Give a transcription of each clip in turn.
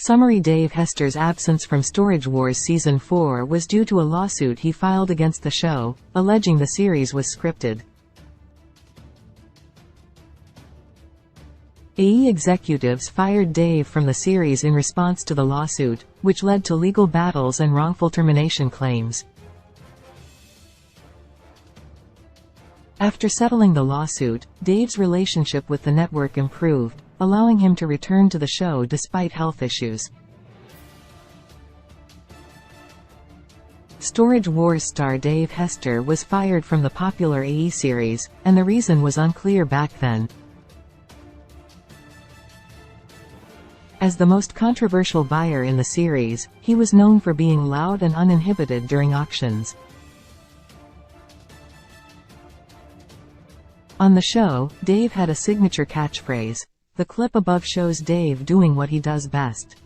Summary: Dave Hester's absence from Storage Wars Season 4 was due to a lawsuit he filed against the show, alleging the series was scripted. AE executives fired Dave from the series in response to the lawsuit, which led to legal battles and wrongful termination claims. After settling the lawsuit, Dave's relationship with the network improved, allowing him to return to the show despite health issues. Storage Wars star Dave Hester was fired from the popular AE series, and the reason was unclear back then. As the most controversial buyer in the series, he was known for being loud and uninhibited during auctions. On the show, Dave had a signature catchphrase. The clip above shows Dave doing what he does best.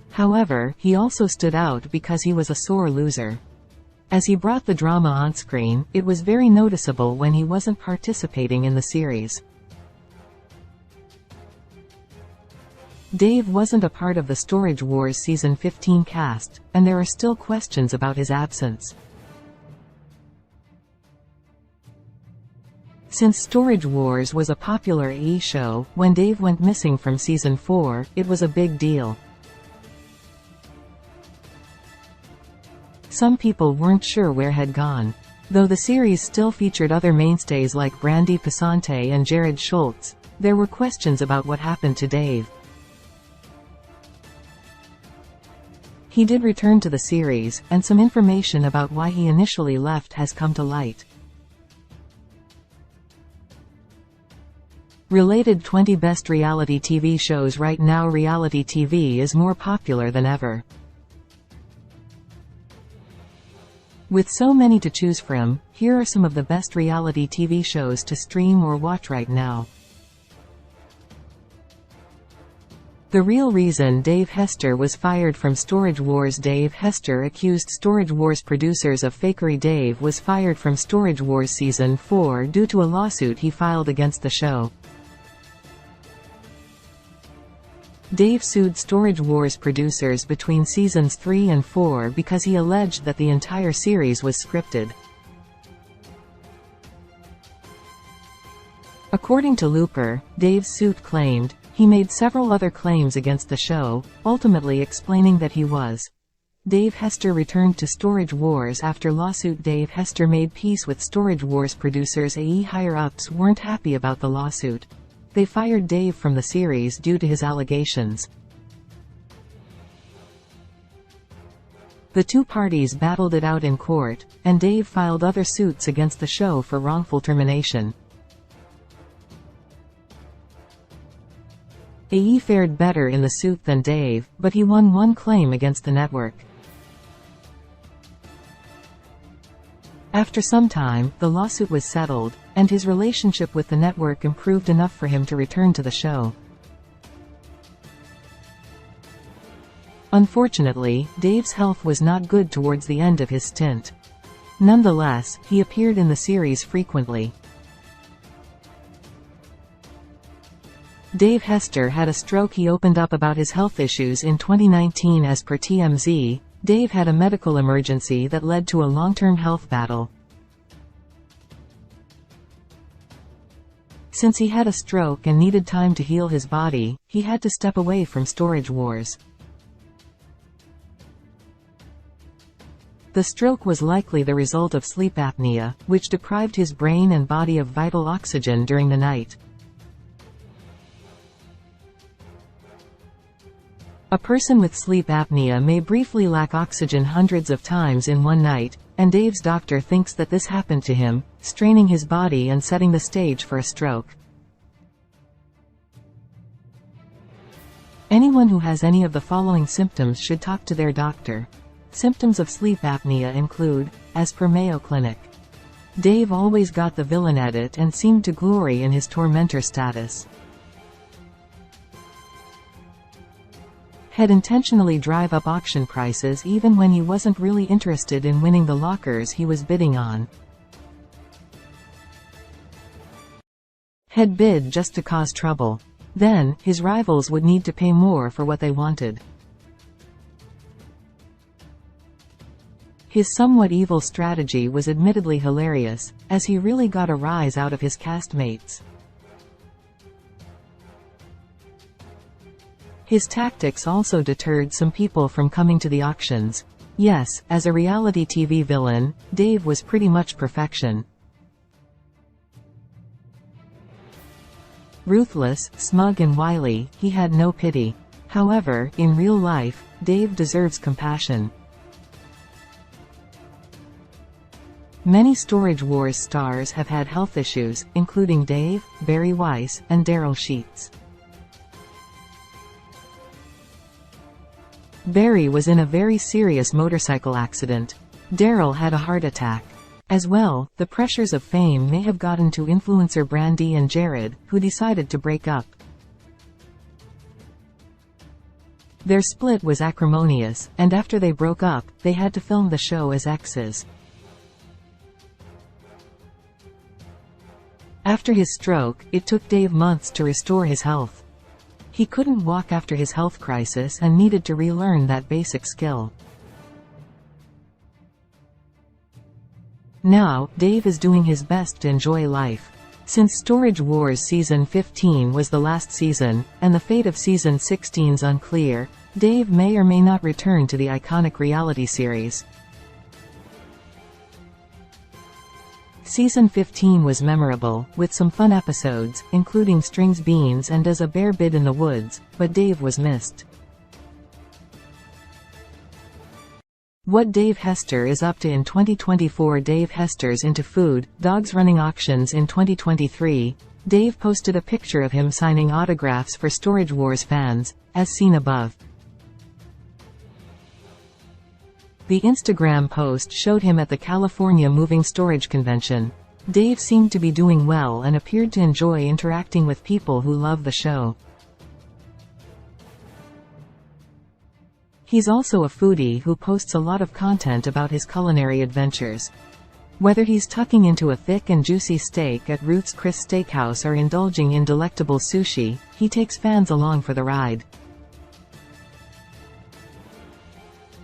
However, he also stood out because he was a sore loser. As he brought the drama on screen, it was very noticeable when he wasn't participating in the series. Dave wasn't a part of the Storage Wars Season 15 cast, and there are still questions about his absence. Since Storage Wars was a popular AE show, when Dave went missing from Season 4, it was a big deal. Some people weren't sure where he'd gone. Though the series still featured other mainstays like Brandy Pisante and Jared Schultz, there were questions about what happened to Dave. He did return to the series, and some information about why he initially left has come to light. Related 20 Best Reality TV Shows. Right now reality TV is more popular than ever. With so many to choose from, here are some of the best reality TV shows to stream or watch right now. The real reason Dave Hester was fired from Storage Wars. Dave Hester accused Storage Wars producers of fakery. Dave was fired from Storage Wars Season 4 due to a lawsuit he filed against the show. Dave sued Storage Wars producers between Seasons 3 and 4 because he alleged that the entire series was scripted. According to Looper, Dave's suit claimed, he made several other claims against the show, ultimately explaining that he was. Dave Hester returned to Storage Wars after lawsuit. Dave Hester made peace with Storage Wars producers. AE higher-ups weren't happy about the lawsuit. They fired Dave from the series due to his allegations. The two parties battled it out in court, and Dave filed other suits against the show for wrongful termination. AE fared better in the suit than Dave, but he won one claim against the network. After some time, the lawsuit was settled, and his relationship with the network improved enough for him to return to the show. Unfortunately, Dave's health was not good towards the end of his stint. Nonetheless, he appeared in the series frequently. Dave Hester had a stroke. He opened up about his health issues in 2019. As per TMZ, Dave had a medical emergency that led to a long-term health battle. Since he had a stroke and needed time to heal his body, he had to step away from Storage Wars. The stroke was likely the result of sleep apnea, which deprived his brain and body of vital oxygen during the night. A person with sleep apnea may briefly lack oxygen hundreds of times in one night, and Dave's doctor thinks that this happened to him, straining his body and setting the stage for a stroke. Anyone who has any of the following symptoms should talk to their doctor. Symptoms of sleep apnea include, as per Mayo Clinic, Dave always got the villain edit and seemed to glory in his tormentor status. Had intentionally drive up auction prices even when he wasn't really interested in winning the lockers he was bidding on. Had bid just to cause trouble. Then, his rivals would need to pay more for what they wanted. His somewhat evil strategy was admittedly hilarious, as he really got a rise out of his castmates. His tactics also deterred some people from coming to the auctions. Yes, as a reality TV villain, Dave was pretty much perfection. Ruthless, smug and wily, he had no pity. However, in real life, Dave deserves compassion. Many Storage Wars stars have had health issues, including Dave, Barry Weiss, and Daryl Sheets. Barry was in a very serious motorcycle accident. Daryl had a heart attack. As well, the pressures of fame may have gotten to influencer Brandy and Jared, who decided to break up. Their split was acrimonious, and after they broke up, they had to film the show as exes. After his stroke, it took Dave months to restore his health. He couldn't walk after his health crisis and needed to relearn that basic skill. Now, Dave is doing his best to enjoy life. Since Storage Wars Season 15 was the last season, and the fate of Season 16's unclear, Dave may or may not return to the iconic reality series. Season 15 was memorable, with some fun episodes, including Strings Beans and Does a Bear Bid in the Woods, but Dave was missed. What Dave Hester is up to in 2024. Dave Hester's into food, dogs running auctions in 2023. Dave posted a picture of him signing autographs for Storage Wars fans, as seen above. The Instagram post showed him at the California Moving Storage Convention. Dave seemed to be doing well and appeared to enjoy interacting with people who love the show. He's also a foodie who posts a lot of content about his culinary adventures. Whether he's tucking into a thick and juicy steak at Ruth's Chris Steakhouse or indulging in delectable sushi, he takes fans along for the ride.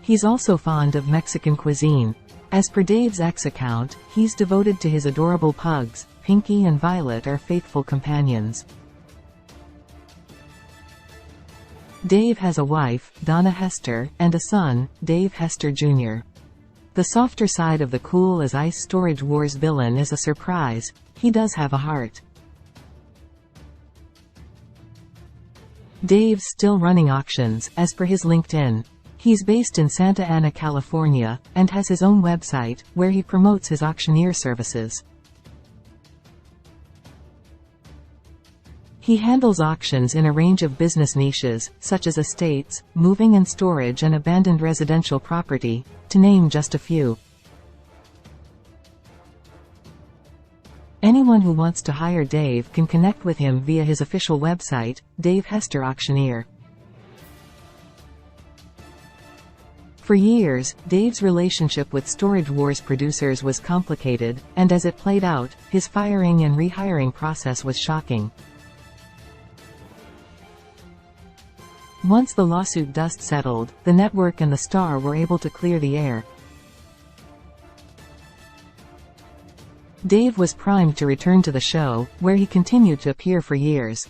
He's also fond of Mexican cuisine. As per Dave's X account, he's devoted to his adorable pugs. Pinky and Violet are faithful companions. Dave has a wife, Donna Hester, and a son, Dave Hester Jr. The softer side of the cool as ice Storage Wars villain is a surprise. He does have a heart. Dave's still running auctions, as per his LinkedIn. He's based in Santa Ana, California, and has his own website, where he promotes his auctioneer services. He handles auctions in a range of business niches, such as estates, moving and storage and abandoned residential property, to name just a few. Anyone who wants to hire Dave can connect with him via his official website, Dave Hester Auctioneer. For years, Dave's relationship with Storage Wars producers was complicated, and as it played out, his firing and rehiring process was shocking. Once the lawsuit dust settled, the network and the star were able to clear the air. Dave was primed to return to the show, where he continued to appear for years.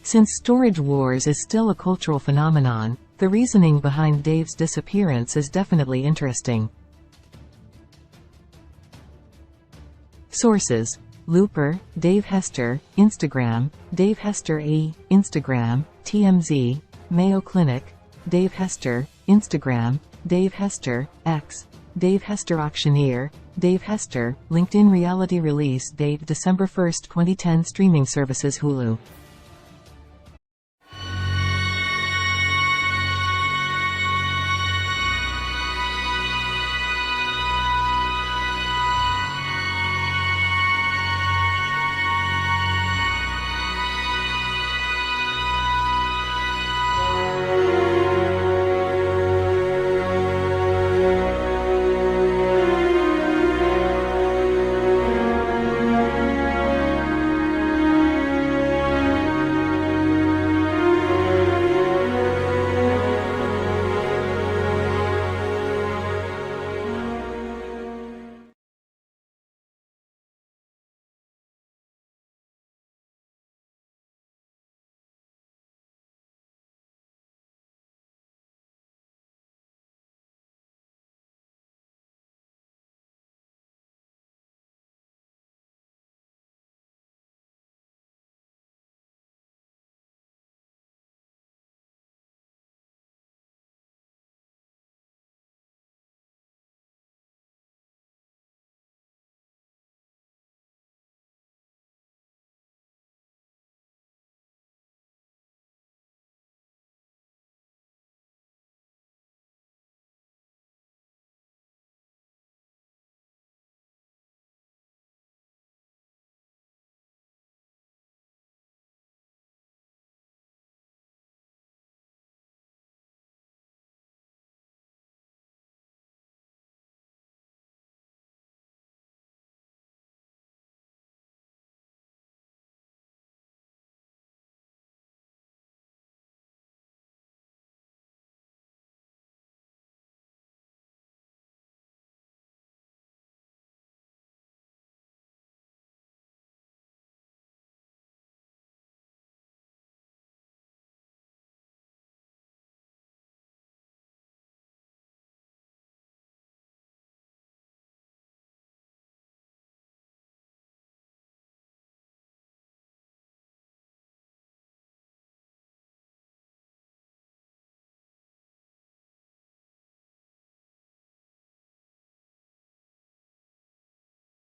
Since Storage Wars is still a cultural phenomenon, the reasoning behind Dave's disappearance is definitely interesting. Sources: Looper, Dave Hester, Instagram, Dave Hester A, Instagram, TMZ, Mayo Clinic, Dave Hester, Instagram, Dave Hester, X, Dave Hester Auctioneer, Dave Hester, LinkedIn. Reality release date December 1, 2010. Streaming services: Hulu.